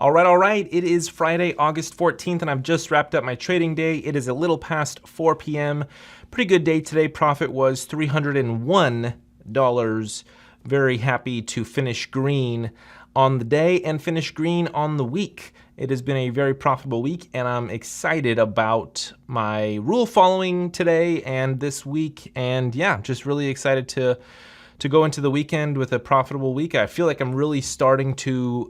All right, it is Friday, August 14th, and I've just wrapped up my trading day. It is a little past 4 p.m. Pretty good day today. Profit was $301. Very happy to finish green on the day and finish green on the week. It has been a very profitable week, and I'm excited about my rule following today and this week. And yeah, just really excited to go into the weekend with a profitable week. I feel like I'm really starting to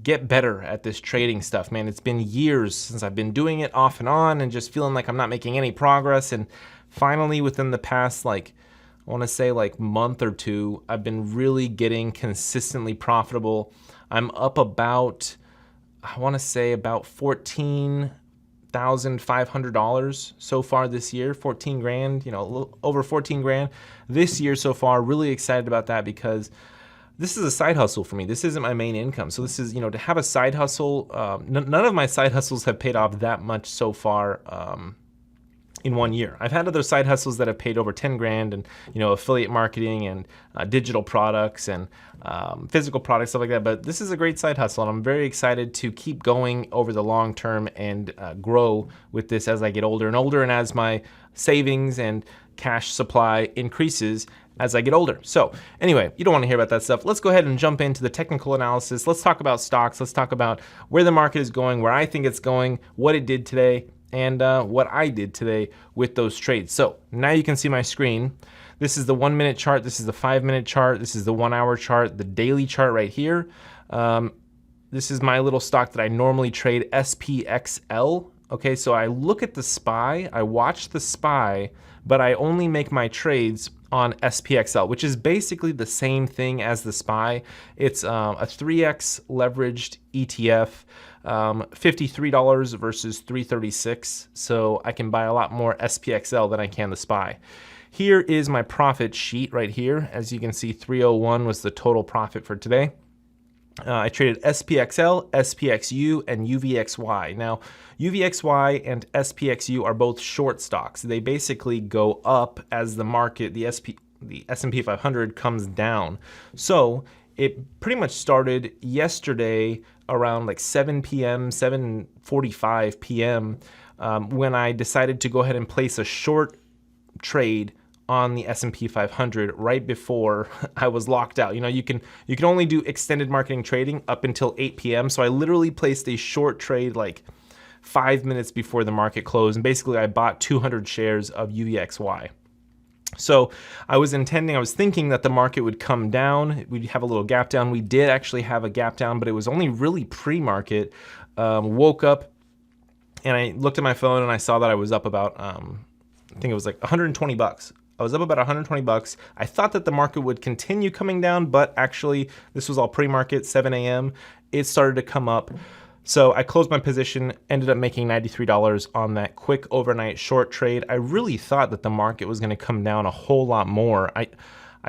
get better at this trading stuff, man. It's been years since I've been doing it off and on and just feeling like I'm not making any progress. And finally, within the past, I want to say month or two, I've been really getting consistently profitable. I'm up about, I want to say about $14,500 so far this year, 14 grand, a little over 14 grand this year so far. Really excited about that because this is a side hustle for me. This isn't my main income. So this is, to have a side hustle. None of my side hustles have paid off that much so far in 1 year. I've had other side hustles that have paid over 10 grand and, affiliate marketing and digital products and physical products, stuff like that. But this is a great side hustle, and I'm very excited to keep going over the long term and grow with this as I get older and older, and as my savings and cash supply increases as I get older. So anyway, you don't want to hear about that stuff. Let's go ahead and jump into the technical analysis. Let's talk about stocks. Let's talk about where the market is going, where I think it's going, what it did today, and what I did today with those trades. So now you can see my screen. This is the 1 minute chart. This is the 5 minute chart. This is the 1 hour chart, the daily chart right here. This is my little stock that I normally trade, SPXL. Okay, so I look at the SPY, I watch the SPY, but I only make my trades on SPXL, which is basically the same thing as the SPY. It's a 3x leveraged ETF, $53 versus $336. So I can buy a lot more SPXL than I can the SPY. Here is my profit sheet right here. As you can see, 301 was the total profit for today. I traded SPXL, SPXU, and UVXY. Now, UVXY and SPXU are both short stocks. They basically go up as the market, the S&P 500 comes down. So it pretty much started yesterday around 7 p.m., 7:45 p.m. When I decided to go ahead and place a short trade on the S&P 500 right before I was locked out. You can only do extended marketing trading up until 8 p.m. So I literally placed a short trade 5 minutes before the market closed, and basically I bought 200 shares of UVXY. So I was thinking that the market would come down, we'd have a little gap down. We did actually have a gap down, but it was only really pre-market. Woke up and I looked at my phone and I saw that I was up about, I think it was $120. I was up about $120. I thought that the market would continue coming down, but actually this was all pre-market, 7 a.m. It started to come up. So I closed my position, ended up making $93 on that quick overnight short trade. I really thought that the market was going to come down a whole lot more. I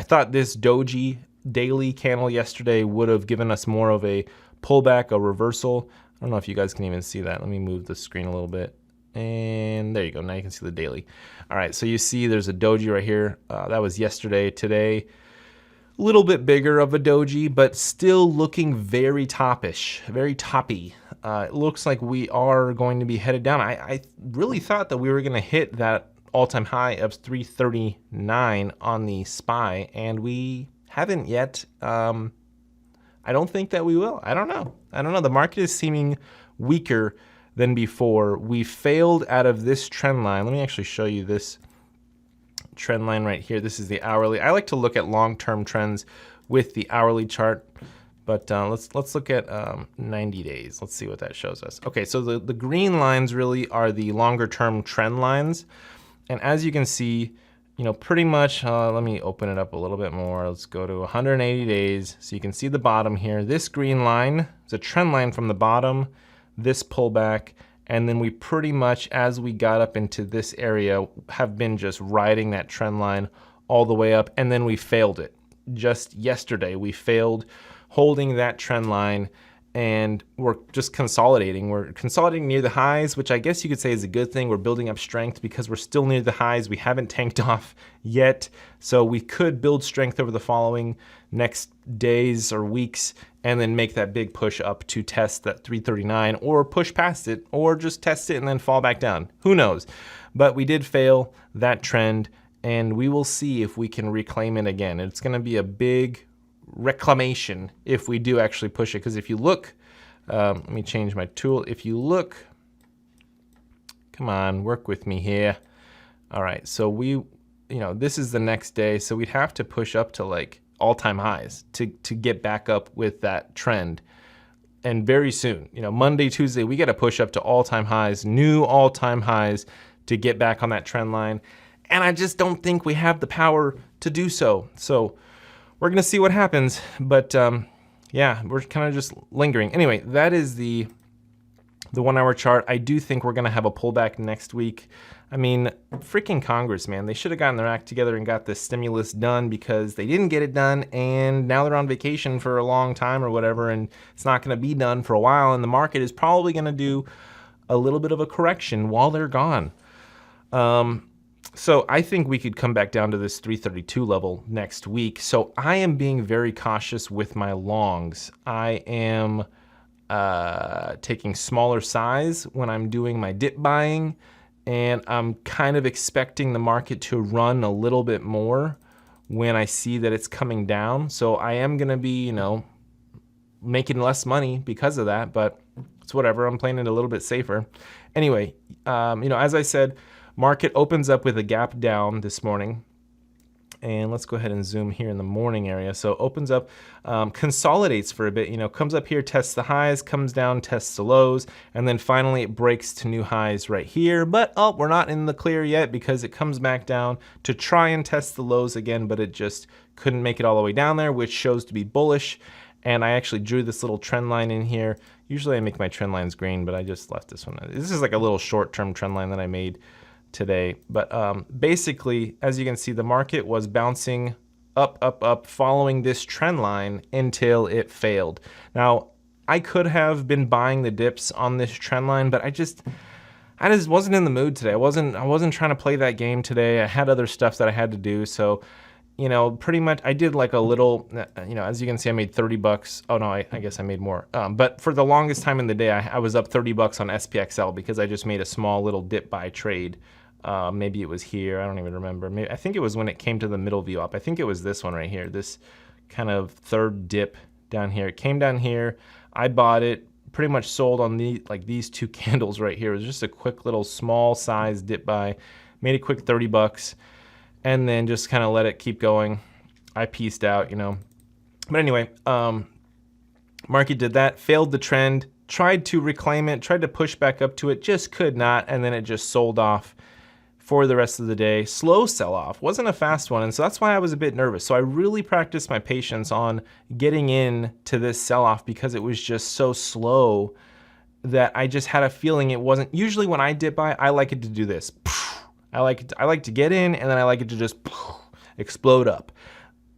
thought this doji daily candle yesterday would have given us more of a pullback, a reversal. I don't know if you guys can even see that. Let me move the screen a little bit. And there you go. Now you can see the daily. All right, so you see there's a doji right here. That was yesterday. Today, a little bit bigger of a doji, but still looking very toppish, very toppy. It looks like we are going to be headed down. I really thought that we were going to hit that all-time high of 339 on the SPY, and we haven't yet. I don't think that we will. I don't know. The market is seeming weaker than before. We failed out of this trend line. Let me actually show you this trend line right here. This is the hourly. I like to look at long-term trends with the hourly chart, but let's look at 90 days. Let's see what that shows us. Okay, so the green lines really are the longer-term trend lines, and as you can see, pretty much, let me open it up a little bit more. Let's go to 180 days. So you can see the bottom here. This green line is a trend line from the bottom, this pullback, and then we pretty much, as we got up into this area, have been just riding that trend line all the way up, and then we failed it. Just yesterday, we failed holding that trend line, and we're just consolidating. We're consolidating near the highs, which I guess you could say is a good thing. We're building up strength because we're still near the highs. We haven't tanked off yet. So we could build strength over the following next days or weeks and then make that big push up to test that 339 or push past it or just test it and then fall back down. Who knows? But we did fail that trend, and we will see if we can reclaim it again. It's going to be a big reclamation if we do actually push it, because if you look, let me change my tool. If you look, come on, work with me here. All right, so this is the next day, so we'd have to push up to like all-time highs to get back up with that trend. And very soon, Monday, Tuesday, we got to push up to all-time highs, new all-time highs, to get back on that trend line. And I just don't think we have the power to do so. So we're going to see what happens. But yeah, we're kind of just lingering. Anyway, that is the 1 hour chart. I do think we're going to have a pullback next week. I mean, freaking Congress, man. They should have gotten their act together and got this stimulus done, because they didn't get it done, and now they're on vacation for a long time or whatever, and it's not going to be done for a while, and the market is probably going to do a little bit of a correction while they're gone. So I think we could come back down to this 332 level next week. So I am being very cautious with my longs. I am taking smaller size when I'm doing my dip buying, and I'm kind of expecting the market to run a little bit more when I see that it's coming down. So I am going to be, making less money because of that, but it's whatever. I'm playing it a little bit safer. Anyway, as I said, market opens up with a gap down this morning. And let's go ahead and zoom here in the morning area. So opens up, consolidates for a bit, comes up here, tests the highs, comes down, tests the lows, and then finally it breaks to new highs right here. But we're not in the clear yet, because it comes back down to try and test the lows again, but it just couldn't make it all the way down there, which shows to be bullish. And I actually drew this little trend line in here. Usually I make my trend lines green, but I just left this one. This is like a little short-term trend line that I made today. But basically, as you can see, the market was bouncing up, following this trend line until it failed. Now, I could have been buying the dips on this trend line, but I just wasn't in the mood today. I wasn't trying to play that game today. I had other stuff that I had to do. So, pretty much I did like a little, as you can see, I made $30. Oh no, I guess I made more. But for the longest time in the day, I was up $30 on SPXL, because I just made a small little dip buy trade. Maybe it was here. I don't even remember. I think it was when it came to the middle view up. I think it was this one right here, this kind of third dip down here. It came down here. I bought it, pretty much sold on these two candles right here. It was just a quick little small size dip buy. Made a quick $30, and then just kind of let it keep going. I pieced out, But anyway, market did that, failed the trend, tried to reclaim it, tried to push back up to it, just could not, and then it just sold off for the rest of the day. Slow sell-off, wasn't a fast one, and so that's why I was a bit nervous. So I really practiced my patience on getting in to this sell-off, because it was just so slow that I just had a feeling it wasn't. Usually when I dip buy, I like it to do this. I like to get in, and then I like it to just explode up.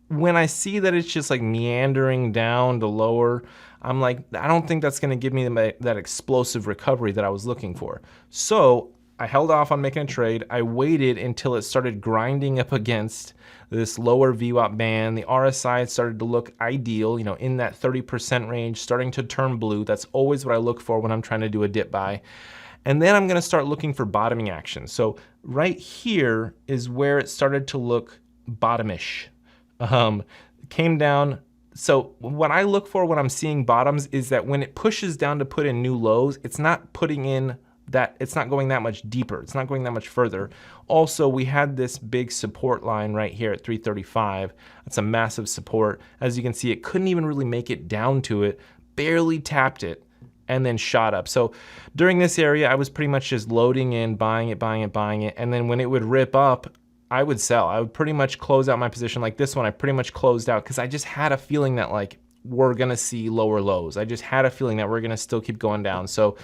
When I see that it's just like meandering down to lower, I'm like, I don't think that's going to give me that explosive recovery that I was looking for. So I held off on making a trade. I waited until it started grinding up against this lower VWAP band. The RSI started to look ideal, in that 30% range, starting to turn blue. That's always what I look for when I'm trying to do a dip buy. And then I'm going to start looking for bottoming action. So right here is where it started to look bottomish. Came down. So what I look for when I'm seeing bottoms is that when it pushes down to put in new lows, it's not putting in that, it's not going that much deeper. It's not going that much further. Also, we had this big support line right here at 335. That's a massive support. As you can see, it couldn't even really make it down to it, barely tapped it, and then shot up. So during this area, I was pretty much just loading in, buying it. And then when it would rip up, I would sell. I would pretty much close out my position. Like this one, I pretty much closed out because I just had a feeling that like we're gonna see lower lows. I just had a feeling that we're gonna still keep going down. So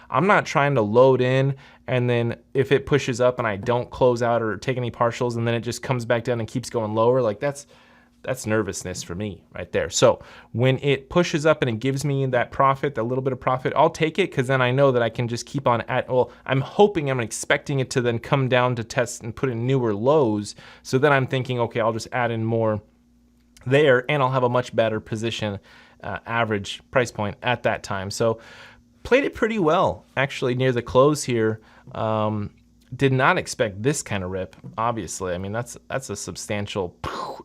I'm not trying to load in, and then if it pushes up and I don't close out or take any partials and then it just comes back down and keeps going lower, like that's that's nervousness for me right there. So when it pushes up and it gives me that profit, that little bit of profit, I'll take it, because then I know that I can just keep on well, I'm expecting it to then come down to test and put in newer lows. So then I'm thinking, okay, I'll just add in more there, and I'll have a much better position, average price point at that time. So played it pretty well, actually, near the close here. Did not expect this kind of rip, obviously. I mean, that's a substantial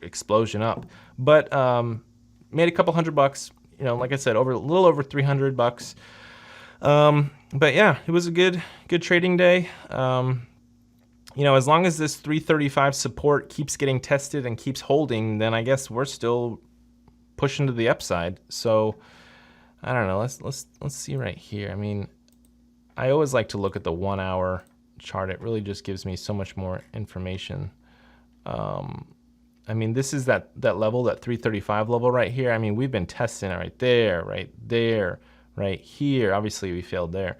explosion up. But made a couple $100, you know, like I said, a little over $300. But yeah, it was a good trading day. You know, as long as this 335 support keeps getting tested and keeps holding, then I guess we're still pushing to the upside. So I don't know. Let's see right here. I mean, I always like to look at the 1 hour chart. It really just gives me so much more information. I mean, this is that level, that 335 level right here. I mean, we've been testing it right there, right here. Obviously, we failed there,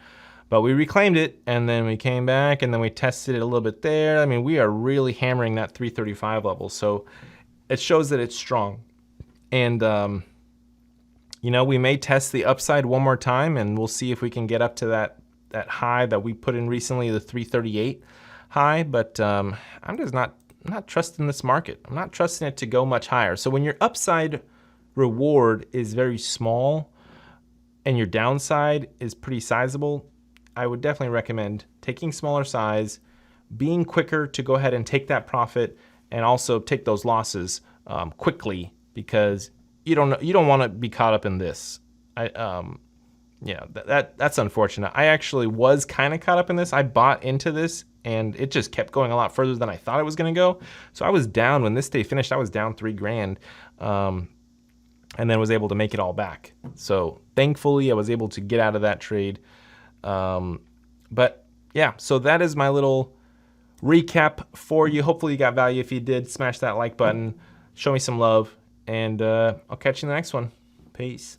but we reclaimed it, and then we came back, and then we tested it a little bit there. I mean, we are really hammering that 335 level, so it shows that it's strong. And you know, we may test the upside one more time, and we'll see if we can get up to that high that we put in recently, the 338 high. But I'm just not trusting this market. I'm not trusting it to go much higher. So when your upside reward is very small and your downside is pretty sizable, I would definitely recommend taking smaller size, being quicker to go ahead and take that profit, and also take those losses quickly, because you don't want to be caught up in this. Yeah, that's unfortunate. I actually was kind of caught up in this. I bought into this, and it just kept going a lot further than I thought it was going to go. So I was down when this day finished. I was down $3,000, and then was able to make it all back. So thankfully, I was able to get out of that trade. But yeah, so that is my little recap for you. Hopefully you got value. If you did, smash that like button, show me some love, and I'll catch you in the next one. Peace.